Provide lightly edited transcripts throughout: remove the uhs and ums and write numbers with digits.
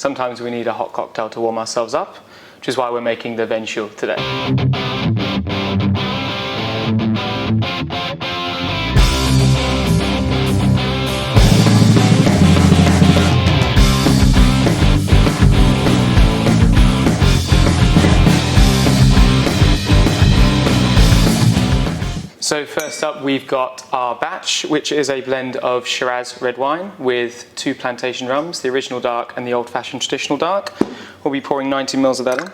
sometimes we need a hot cocktail to warm ourselves up, which is why we're making the Vinchaug today. So first up we've got our batch, which is a blend of Shiraz red wine with 2 Plantation rums, the original dark and the old-fashioned traditional dark. We'll be pouring 90 ml of that in.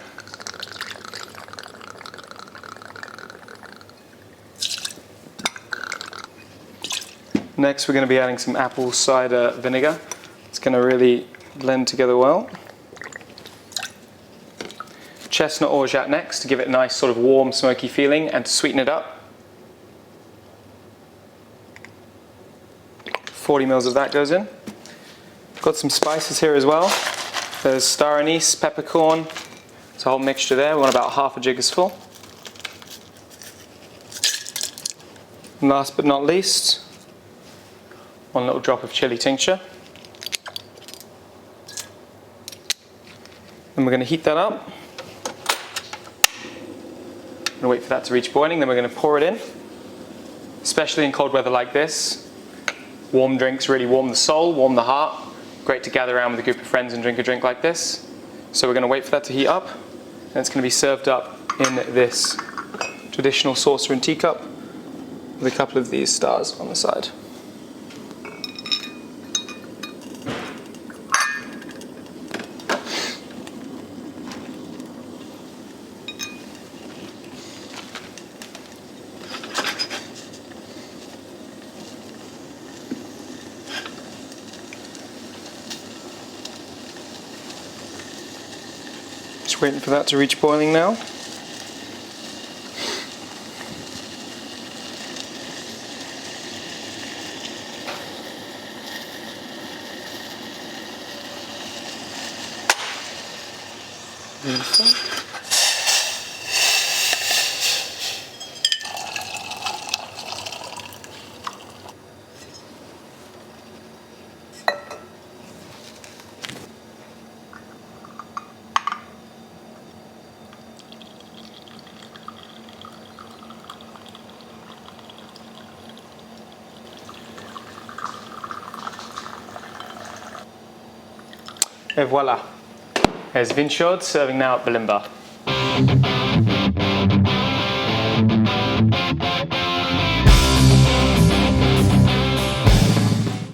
Next we're going to be adding some apple cider vinegar. It's going to really blend together well. Chestnut Orgeat next to give it a nice sort of warm smoky feeling and to sweeten it up. 40 ml of that goes in. Got some spices here as well. There's star anise, peppercorn. It's a whole mixture there. We want about half a jig is full. And last but not least, 1 little drop of chilli tincture. And we're going to heat that up. We're going to wait for that to reach boiling, then we're going to pour it in. Especially in cold weather like this, warm drinks really warm the soul, warm the heart. Great to gather around with a group of friends and drink a drink like this. So we're going to wait for that to heat up, and it's going to be served up in this traditional saucer and teacup with a couple of these stars on the side. Just waiting for that to reach boiling now. Beautiful. Et voilà, there's Vinchaug serving now at Balimba.